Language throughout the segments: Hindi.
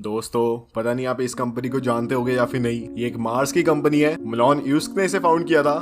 दोस्तों, पता नहीं आप इस कंपनी को जानते होगे या फिर नहीं। ये एक मार्स की कंपनी है। मिलोन युस्क ने इसे फाउंड किया था।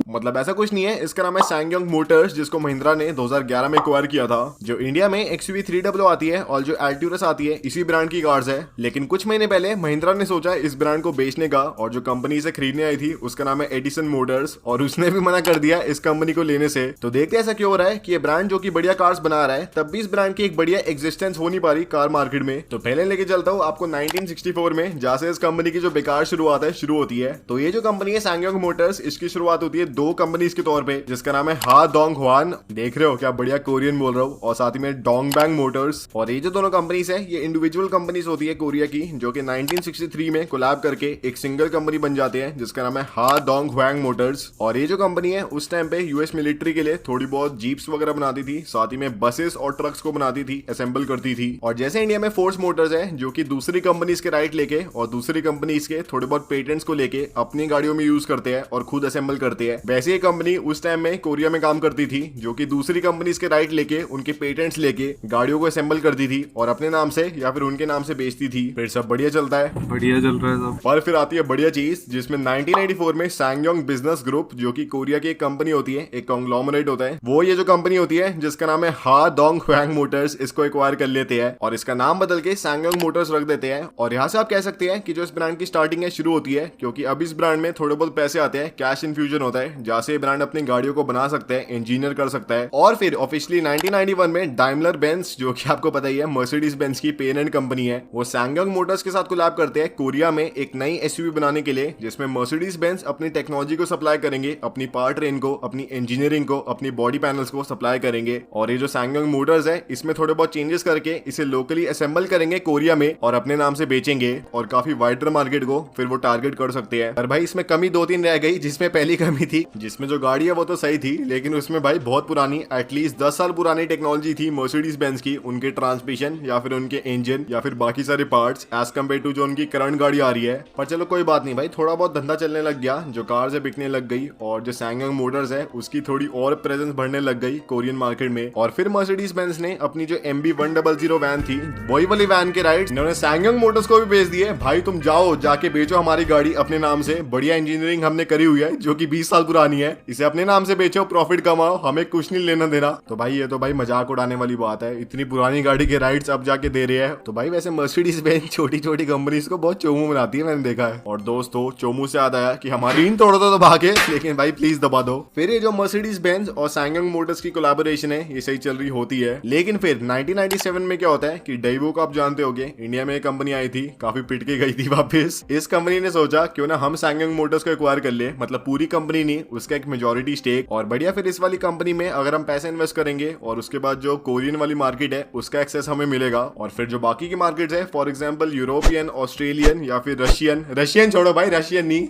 मतलब ऐसा कुछ नहीं है, इसका नाम है सैंगयोंग मोटर्स, जिसको महिंद्रा ने 2011 में एक्वायर किया था। जो इंडिया में XUV 300 आती है और जो एल्ट्यूरस आती है, इसी ब्रांड की कार्स है। लेकिन कुछ महीने पहले महिंद्रा ने सोचा इस ब्रांड को बेचने का, और जो कंपनी से खरीदने आई थी उसका नाम है एडिसन मोटर्स, और उसने भी मना कर दिया इस कंपनी को लेने से। तो देखते ऐसा क्यों हो रहा है कि ये ब्रांड जो कि बढ़िया कार्स बना रहा है, तब भी इस ब्रांड की एक बढ़िया एग्जिस्टेंस हो नहीं पा रही कार मार्केट में। तो पहले लेके चलता हूँ आपको 1964 में, जहाँ से इस कंपनी की जो बेकार शुरुआत है शुरू होती है। तो ये जो कंपनी है सैंगयोंग मोटर्स, इसकी शुरुआत होती है दो कंपनीज के तौर पे, जिसका नाम है हा डोंग ह्वान। देख रहे हो क्या बढ़िया कोरियन बोल रहा हूँ। और साथ ही में डोंगबैंग मोटर्स। और ये जो दोनों कंपनीज है, ये इंडिविजुअल कंपनीज होती है कोरिया की, जो कि 1963 में कोलैब करके एक सिंगल कंपनी बन जाते हैं, जिसका नाम है हा डोंग ह्वांग मोटर्स। और ये जो कंपनी है उस टाइम पे यूएस मिलिट्री के लिए थोड़ी बहुत जीप्स वगैरह बनाती थी, साथ ही में बसेस और ट्रक्स को बनाती थी, असेंबल करती थी। और जैसे इंडिया में फोर्स मोटर्स है, जो कि दूसरी कंपनीज के राइट लेके और दूसरी कंपनीज के थोड़े बहुत पेटेंट्स को लेके अपनी गाड़ियों में यूज करते हैं और खुद असेंबल करते हैं, वैसे ये कंपनी उस टाइम में कोरिया में काम करती थी, जो कि दूसरी कंपनीज के राइट लेके उनके पेटेंट्स लेके गाड़ियों को असेंबल करती थी और अपने नाम से या फिर उनके नाम से बेचती थी। फिर सब बढ़िया चलता है, बढ़िया चल रहा है सब। पर फिर आती है बढ़िया चीज, जिसमें 1994 में सैंगयोंग बिजनेस ग्रुप, जो कि कोरिया की एक कंपनी होती है, एक कॉन्ग्लोमरेट होता है, वो ये जो कंपनी होती है जिसका नाम है हा डोंग ह्वांग मोटर्स, इसको एक्वायर कर लेते हैं और इसका नाम बदल के सैंगयोंग मोटर्स रख देते हैं। और यहाँ से आप कह सकते हैं कि जो इस ब्रांड की स्टार्टिंग है शुरू होती है, क्योंकि अब इस ब्रांड में थोड़े बहुत पैसे आते हैं, कैश इन्फ्यूजन होता है, जहाँ से ब्रांड अपनी गाड़ियों को बना सकता है, इंजीनियर कर सकता है। और फिर ऑफिशियली 1991 में डाइमलर बेंज, जो कि आपको पता ही है मर्सिडीज बेंज की पेरेंट कंपनी है, वो सैंगयोंग मोटर्स के साथ कोलैब करते हैं कोरिया में एक नई एसयूवी बनाने के लिए, जिसमें मर्सिडीज बेंज अपनी टेक्नोलॉजी को सप्लाई करेंगे, अपनी पावर ट्रेन को, अपनी इंजीनियरिंग को, अपनी बॉडी पैनल्स को सप्लाई करेंगे। और ये जो सैंगयोंग मोटर्स है, इसमें थोड़े बहुत चेंजेस करके इसे लोकली असेंबल करेंगे कोरिया में और अपने नाम से बेचेंगे, और काफी वाइडर मार्केट को फिर वो टारगेट कर सकते हैं। पर भाई इसमें कमी दो तीन रह गई, जिसमें पहली कमी थी, जिसमें जो गाड़ी है वो तो सही थी, लेकिन उसमें भाई बहुत पुरानी, एटलीस्ट 10 साल पुरानी टेक्नोलॉजी थी मर्सिडीज बेंज की, उनके ट्रांसमिशन या फिर उनके इंजन या फिर बाकी सारे पार्ट्स, एज कम्पेयर टू जो उनकी करंट गाड़ी आ रही है। पर चलो कोई बात नहीं भाई, थोड़ा बहुत धंधा चलने लग गया, जो कार्स है बिकने लग गई, और जो सैंगयोंग मोटर्स है उसकी थोड़ी और प्रेजेंस बढ़ने लग गई कोरियन मार्केट में। और फिर मर्सिडीज बेंज ने अपनी जो MB100 वैन थी, वही वाली वैन के राइट्स इन्होंने सैंगयोंग मोटर्स को भी बेच दिए। भाई तुम जाओ जाके बेचो हमारी गाड़ी अपने नाम से, बढ़िया इंजीनियरिंग हमने करी हुई है, जो कि 20 साल पुरानी है, इसे अपने नाम से बेचो, प्रॉफिट कमाओ, हमें कुछ नहीं लेना देना। तो भाई ये तो भाई मजाक उड़ाने वाली बात है, इतनी पुरानी गाड़ी के राइट्स अब जाके दे रहे हैं। तो भाई वैसे मर्सिडीज बेंज छोटी छोटी कंपनीज को बहुत चोमू बनाती है, मैंने देखा है। और दोस्तों, चोमू से याद आया कि हमारी इन तोड़ दो तो भागे, लेकिन भाई प्लीज दबा दो। फिर ये जो मर्सिडीज बेंज और सैंगयोंग मोटर्स की कोलैबोरेशन है, ये सही चल रही होती है। लेकिन फिर 1997 में क्या होता है कि डेवो को आप जानते होंगे, इंडिया में एक कंपनी आई थी, काफी पिट के गई थी वापस। इस कंपनी ने सोचा क्यों ना हम सैंगयोंग मोटर्स को एक्वायर कर ले, मतलब पूरी कंपनी नहीं, उसका एक मेजॉरिटी स्टेक। और बढ़िया, फिर इस वाली कंपनी में अगर हम पैसे इन्वेस्ट करेंगे और उसके बाद जो कोरियन वाली मार्केट है उसका एक्सेस हमें मिलेगा, और फिर जो बाकी की मार्केट है, फॉर एग्जांपल यूरोपियन, ऑस्ट्रेलियन या फिर रशियन छोड़ो भाई, रशियन नहीं,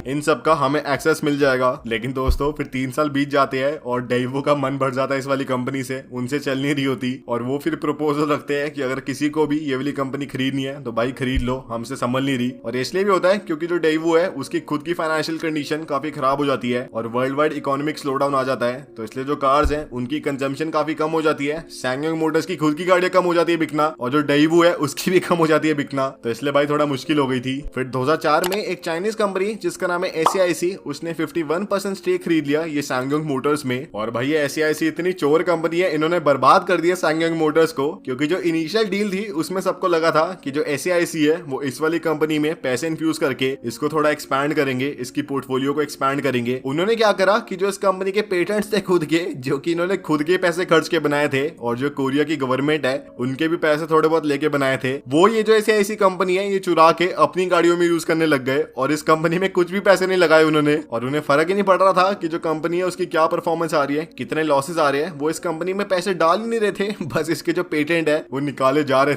इन सब का हमें एक्सेस मिल जाएगा। लेकिन दोस्तों फिर 3 साल बीत जाते हैं और डेवो का मन भर जाता है इस वाली कंपनी से, उनसे चल नहीं रही होती, और वो फिर प्रपोजल रखते हैं कि अगर किसी को भी ये वाली कंपनी खरीदनी है तो भाई खरीद लो, हमसे संभल नहीं रही। और इसलिए भी होता है क्योंकि जो डेवो है उसकी खुद की फाइनेंशियल कंडीशन काफी खराब हो जाती है और वर्ल्ड वाइड इकोनॉमिक स्लोडाउन आ जाता है। तो इसलिए जो कार्स है उनकी कंजम्पशन काफी कम हो जाती है, सैंगयोंग मोटर्स की खुद की गाड़ियां कम हो जाती है बिकना, और जो डेवो है उसकी भी कम हो जाती है बिकना। तो इसलिए भाई थोड़ा मुश्किल हो गई थी। फिर 2004 में एक चाइनीज कंपनी जिसका नाम है ACIC, उसने 51% स्टेक खरीद लिया ये सैंगयोंग मोटर्स में। और भाई ये ACIC इतनी चोर कंपनी है, इन्होंने बर्बाद कर दिया सैंगयोंग मोटर्स को, क्योंकि जो इनिशियल डील थी उसमें सबको लगा था कि जो ACIC है वो इस वाली कंपनी में पैसे इन्फ्यूज करके इसको थोड़ा एक्सपैंड करेंगे, इसकी पोर्टफोलियो को एक्सपैंड करेंगे। उन्होंने क्या करा कि जो इस कंपनी के पेटेंट्स थे खुद के, जो कि इन्होंने खुद के पैसे खर्च के बनाए थे, और जो कोरिया की गवर्नमेंट है उनके भी पैसे थोड़े बहुत लेके बनाए थे, वो ये जो ACIC कंपनी है ये चुरा के अपनी गाड़ियों में यूज करने लग गए, और इस कंपनी में कुछ भी पैसे नहीं लगाए उन्होंने। और उन्हें फर्क ही नहीं पड़ रहा था कि जो कंपनी है उसकी क्या परफॉर्मेंस आ रही है, कितने लॉसेस आ रहे हैं, वो इस कंपनी में पैसे डाल ही नहीं रहे थे, बस इसके जो पेटेंट है वो निकाले जा रहे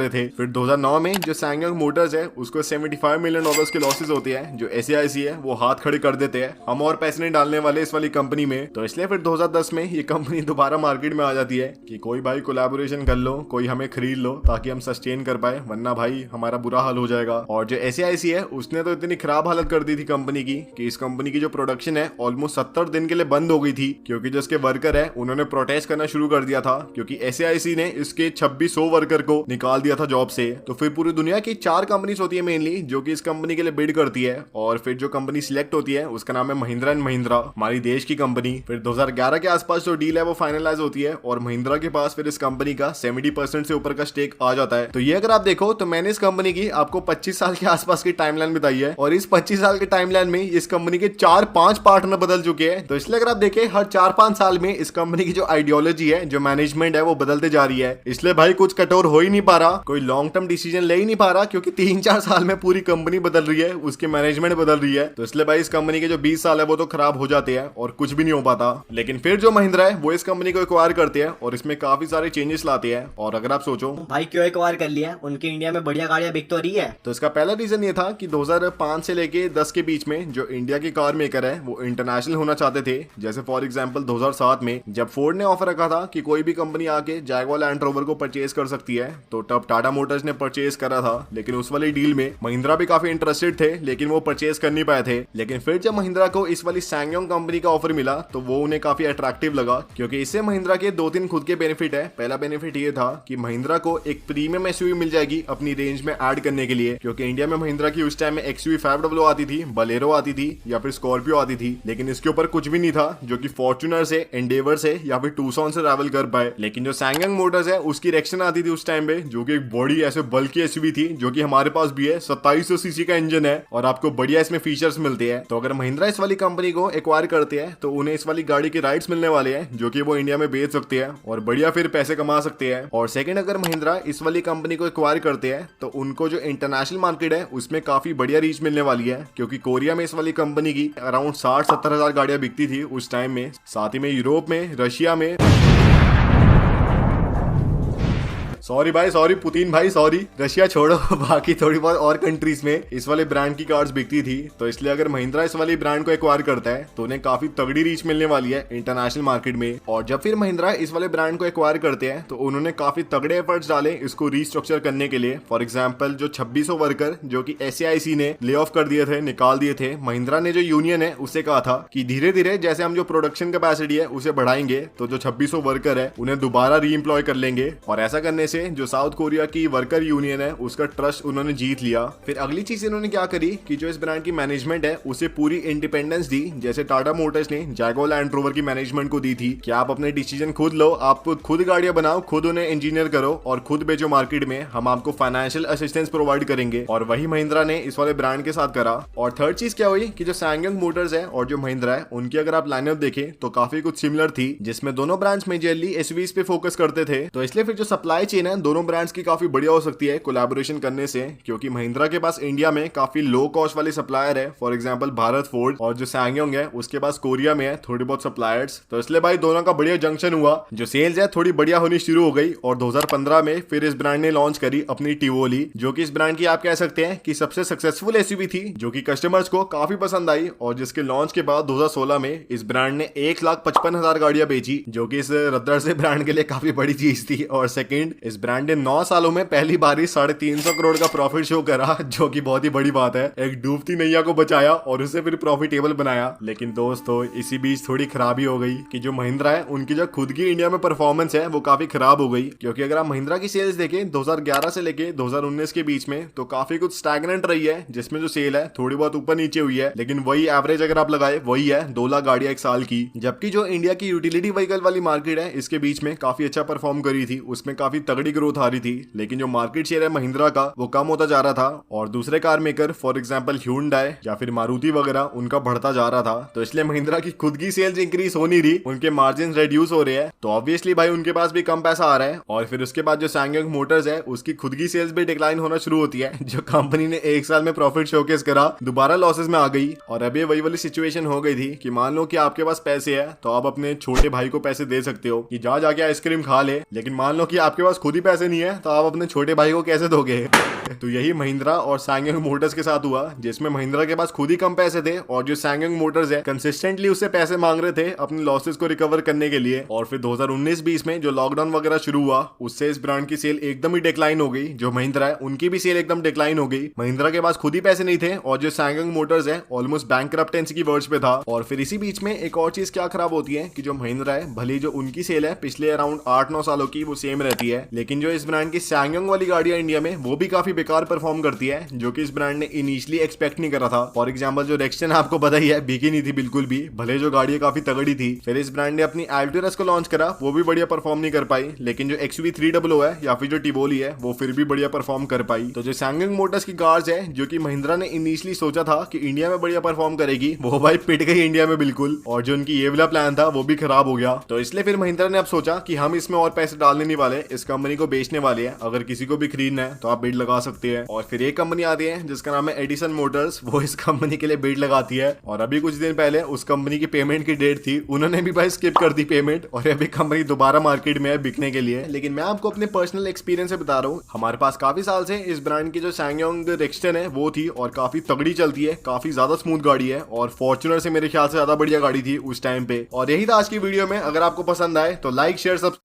थे। फिर 2009 में जो सैंगयोंग मोटर्स है उसको $75 मिलियन के लॉसेस होते हैं, जो ACIC है वो हाथ खड़े कर देते हैं, हम और पैसे नहीं डालने वाले इस वाली कंपनी में। तो इसलिए फिर 2010 में ये कंपनी दोबारा मार्केट में आ जाती है कि कोई भाई कोलैबोरेशन कर लो, कोई हमें खरीद लो ताकि हम सस्टेन कर पाए, वरना भाई हमारा बुरा हाल हो जाएगा। और जो ACIC है उसने तो इतनी खराब हालत कर दी थी कंपनी की कि इस कंपनी की जो प्रोडक्शन है ऑलमोस्ट 70 दिन के लिए बंद हो गई थी, क्योंकि जो इसके वर्कर है उन्होंने प्रोटेस्ट करना शुरू कर दिया था, क्योंकि SAIC ने इसके 2600 वर्कर को निकाल दिया था जॉब से। तो फिर पूरी दुनिया की 4 कंपनीज होती है मेनली जो कि इस कंपनी के लिए बिड करती है, और फिर जो कंपनी सिलेक्ट होती है उसका नाम है महिंद्रा एंड महिंद्रा, हमारी देश की कंपनी। फिर 2011 के आसपास जो डील है वो फाइनलाइज होती है और महिंद्रा के पास फिर इस कंपनी का 70% से ऊपर का स्टेक आ जाता है। तो ये अगर आप देखो तो मैंने इस कंपनी की आपको 25 साल के आसपास की टाइमलाइन बताई है, और इस 25 साल के टाइमलाइन में इस कंपनी के 4-5 पार्टनर बदल चुके हैं। तो इसलिए अगर आप देखें हर 4-5 साल में इस कंपनी की जो आइडियोलॉजी है, जो मैनेजमेंट है, वो बदलते जा रही है। इसलिए भाई कुछ कठोर हो ही नहीं पा रहा, कोई लॉन्ग टर्म डिसीजन ले ही नहीं पा रहा, क्योंकि 3-4 साल में पूरी कंपनी बदल रही है, उसकी मैनेजमेंट बदल रही है। तो इसलिए भाई इस कंपनी के जो 20 साल है वो तो खराब हो जाते हैं और कुछ भी नहीं हो पाता। लेकिन फिर जो महिंद्रा है वो इस कंपनी को एक्वायर करते हैं और इसमें काफी सारे चेंजेस लाते हैं। और अगर आप सोचो भाई क्यों एक्वायर कर लिया, उनके इंडिया में बढ़िया गाड़ियां बिक तो रही है। तो इसका पहला रीजन ये था कि 2005 से लेके 10 के बीच में जो इंडिया के कार मेकर है वो इंटरनेशनल होना चाहते थे। जैसे फॉर एग्जांपल 2007 में जब फोर्ड ने ऑफर रखा था कि कोई भी कंपनी आके जैगुआर लैंड रोवर को परचेज कर सकती है, तो तब टाटा मोटर्स ने परचेज करा था। लेकिन उस वाली डील में महिंद्रा भी काफी इंटरेस्टेड थे, लेकिन वो परचेज कर नहीं पाए थे। लेकिन फिर जब महिंद्रा को इस वाली सैंगयोंग कंपनी का ऑफर मिला तो वो उन्हें काफी अट्रैक्टिव लगा, क्योंकि इससे महिंद्रा के 2-3 खुद के बेनिफिट है। पहला बेनिफिट ये था कि महिंद्रा को एक प्रीमियम एसयूवी मिल जाएगी अपनी रेंज में ऐड करने के लिए, क्योंकि इंडिया में महिंद्रा की उस टाइम में XUV 500 आती थी, बलेरो आती थी या फिर स्कॉर्पियो आती थी, लेकिन इसके ऊपर कुछ भी नहीं था जो कि फॉर्च्यूनर से, एंडेवर से या फिर टूसॉन से ट्रैवल कर पाए। लेकिन जो सैंगयोंग मोटर्स है उसकी रेक्शन आती थी उस टाइम पे, जो कि एक बड़ी ऐसे बल्कि एसयूवी थी, जो कि हमारे पास भी है। 2700 सीसी का इंजन है और आपको बढ़िया इसमें फीचर्स मिलते हैं। तो अगर महिंद्रा इस वाली कंपनी को एक्वायर करते हैं तो उन्हें इस वाली गाड़ी के राइट्स मिलने वाले हैं, जो कि वो इंडिया में बेच सकते हैं और बढ़िया फिर पैसे कमा सकते हैं। और सेकंड, अगर महिंद्रा इस वाली कंपनी को एक्वायर करते हैं तो उनको जो इंटरनेशनल मार्केट है उसमें काफी बढ़िया रीच मिलने वाली है, क्योंकि कोरिया में इस वाली कंपनी की अराउंड 60-70 हजार गाड़ियां बिकती थी उस टाइम में। साथ ही में यूरोप में, रशिया में, सॉरी भाई, सॉरी पुतिन भाई, सॉरी, रशिया छोड़ो, बाकी थोड़ी बहुत और कंट्रीज में इस वाले ब्रांड की कार्स बिकती थी। तो इसलिए अगर महिंद्रा इस वाली ब्रांड को एक्वायर करता है तो उन्हें काफी तगड़ी रीच मिलने वाली है इंटरनेशनल मार्केट में। और जब फिर महिंद्रा इस वाले ब्रांड को एक्वायर करते हैं तो उन्होंने काफी तगड़े एफर्ट्स डाले इसको रीस्ट्रक्चर करने के लिए। फॉर एग्जाम्पल जो 2600 वर्कर जो कि SAIC ने ले ऑफ कर दिए थे, निकाल दिए थे, महिंद्रा ने जो यूनियन है उससे कहा था कि धीरे धीरे जैसे हम जो प्रोडक्शन कैपेसिटी है उसे बढ़ाएंगे तो जो 2600 वर्कर है उन्हें दोबारा री एम्प्लॉय कर लेंगे। और ऐसा करने से जो साउथ कोरिया की वर्कर यूनियन है उसका ट्रस्ट उन्होंने जीत लिया। फिर अगली चीज इन्होंने क्या करी कि जो इस ब्रांड की मैनेजमेंट है उसे पूरी इंडिपेंडेंस दी, जैसे टाटा मोटर्स ने जैगुआर लैंड रोवर की मैनेजमेंट को दी थी कि आप अपने डिसीजन खुद लो, आप खुद गाड़ियां बनाओ, खुद उन्हें इंजीनियर करो और खुद बेचो मार्केट में, हम आपको फाइनेंशियल असिस्टेंस प्रोवाइड करेंगे। और वही महिंद्रा ने इस वाले ब्रांड के साथ करा। और थर्ड चीज क्या हुई कि जो सैंगयोंग मोटर्स है और जो महिंद्रा है उनकी अगर आप लाइनअप देखें तो काफी कुछ सिमिलर थी, जिसमें दोनों ब्रांड्स मेजरली एसयूवीज पे फोकस करते थे। तो इसलिए फिर जो सप्लाई चेन है दोनों ब्रांड्स की काफी बढ़िया हो सकती है कोलैबोरेशन करने से, क्योंकि महिंद्रा के पास इंडिया में काफी लो कॉस्ट वाले सप्लायर है, फॉर एग्जांपल भारत फोर्ड, और जो सैंगयोंग है उसके पास कोरिया में है थोड़ी बहुत सप्लायर्स। तो इसलिए भाई दोनों का बढ़िया जंक्शन हुआ, जो सेल्स है थोड़ी बढ़िया होनी शुरू हो गई। और 2015 में फिर इस ब्रांड ने लॉन्च करी अपनी टिवोली, जो कि इस ब्रांड की आप कह सकते हैं कि सबसे सक्सेसफुल एसयूवी थी, जो कि कस्टमर्स को काफी पसंद आई। और जिसके लॉन्च के बाद 2016 में इस ब्रांड ने 1,55,000 गाड़ियां बेची, जो कि इस रद्दर से ब्रांड के लिए काफी बड़ी चीज थी। और सेकंड, इस ब्रांड ने 9 सालों में पहली बार 350 करोड़ का प्रॉफिट शो करा, जो कि बहुत ही बड़ी बात है। एक डूबती नैया को बचाया और उसे फिर प्रॉफिटेबल बनाया। लेकिन दोस्तों इसी बीच थोड़ी खराबी हो गई कि जो महिंद्रा है उनकी जो खुद की इंडिया में परफॉर्मेंस है वो काफी खराब हो गई, क्योंकि अगर आप महिंद्रा की सेल्स देखें 2011 से लेके 2019 के बीच में तो काफी कुछ स्टैग्नेंट रही है, जिसमें जो सेल है थोड़ी बहुत ऊपर नीचे हुई है, लेकिन वही एवरेज अगर आप लगाए वही है 2 लाख गाड़ियां एक साल की। जबकि जो इंडिया की यूटिलिटी व्हीकल वाली मार्केट है इसके बीच में काफी अच्छा परफॉर्म करी थी, उसमें काफी तगड़ी ग्रोथ आ रही थी। लेकिन जो मार्केट शेयर है महिंद्रा का वो कम होता जा रहा था और दूसरे car maker for example Hyundai या फिर मारुति वगैरह उनका बढ़ता जा रहा था। तो इसलिए महिंद्रा की खुद की सेल्स इंक्रीज हो नहीं रही, उनके मार्जिन रिड्यूस हो रहे हैं, तो ऑब्वियसली भाई उनके पास भी कम पैसा आ रहा है। और फिर उसके बाद जो सैंगयोंग मोटर्स है उसकी खुद की सेल्स भी डिक्लाइन होना शुरू होती है। जो कंपनी ने 1 साल में प्रॉफिट शोकेस करा दोबारा लॉसेस में आ गई। और अभी वही वाली सिचुएशन हो गई थी कि मान लो कि आपके पास पैसे है तो आप अपने छोटे भाई को पैसे दे सकते हो कि जा जाके आइसक्रीम खा ले, लेकिन मान लो कि आपके पास खुद ही पैसे नहीं है तो आप अपने छोटे भाई को कैसे दोगे? तो यही महिंद्रा और सैंगयोंग मोटर्स के साथ हुआ, जिसमें महिंद्रा के पास खुद ही कम पैसे थे और जो सैंगयोंग मोटर्स है कंसिस्टेंटली उससे पैसे मांग रहे थे अपने लॉसेस को रिकवर करने के लिए। और फिर 2019-20 में जो लॉकडाउन वगैरह शुरू हुआ उससे इस ब्रांड की सेल एकदम ही डिक्लाइन हो गई। जो महिंद्रा है उनकी भी सेल एकदम डिक्लाइन हो गई। महिंद्रा के पास खुद ही पैसे नहीं थे और जो सैंगयोंग मोटर्स है ऑलमोस्ट बैंकरप्टेंसी की वर्ड्स पे था। और फिर इसी बीच में एक और चीज क्या खराब होती है कि जो महिंद्रा है भले जो उनकी सेल है पिछले अराउंड 8-9 सालों की वो सेम रहती है, लेकिन जो इस ब्रांड की सैंगयोंग वाली गाड़ियां इंडिया में वो भी काफी बेकार परफॉर्म करती है, जो कि इस ब्रांड ने इनिशियली एक्सपेक्ट नहीं करा था। फॉर एग्जांपल जो रेक्सन आपको पता ही है बिकी नहीं थी बिल्कुल भी, भले जो गाड़ी काफी तगड़ी थी। फिर इस ब्रांड ने अपनी अल्टोरस को लॉन्च करा, वो भी बढ़िया परफॉर्म नहीं कर पाई, लेकिन जो XUV300 है या फिर जो टिबोली है वो फिर भी बढ़िया परफॉर्म कर पाई। तो जो सैंगयोंग मोटर्स की कार्स है जो कि महिंद्रा ने इनिशियली सोचा था कि इंडिया में बढ़िया परफॉर्म करेगी, वो भाई पिट गई इंडिया में बिल्कुल, और जो उनकी ये वाला प्लान था वो भी खराब हो गया। तो इसलिए फिर महिंद्रा ने अब सोचा कि हम इसमें और पैसे डालने नहीं वाले, इस कंपनी को बेचने वाले हैं। अगर किसी को भी खरीदना है तो आप बिड लगा सकते हैं। और फिर एक कंपनी आती है जिसका नाम है एडिसन मोटर्स, वो इस कंपनी के लिए बिड लगाती है। और अभी कुछ दिन पहले उस कंपनी की पेमेंट की डेट थी, उन्होंने भी भाई स्किप कर दी पेमेंट, और अभी कंपनी दोबारा मार्केट में है बिकने के लिए। लेकिन मैं आपको अपने पर्सनल एक्सपीरियंस से बता रहा हूँ, हमारे पास काफी साल से इस ब्रांड की जो सैंगयोंग रेक्सन है वो थी और काफी तगड़ी चलती है, काफी ज्यादा स्मूथ गाड़ी है और फॉर्च्यूनर से मेरे ख्याल से ज्यादा बढ़िया गाड़ी थी उस टाइम पे। और यही था आज की वीडियो में। अगर आपको पसंद आए तो लाइक शेयर सब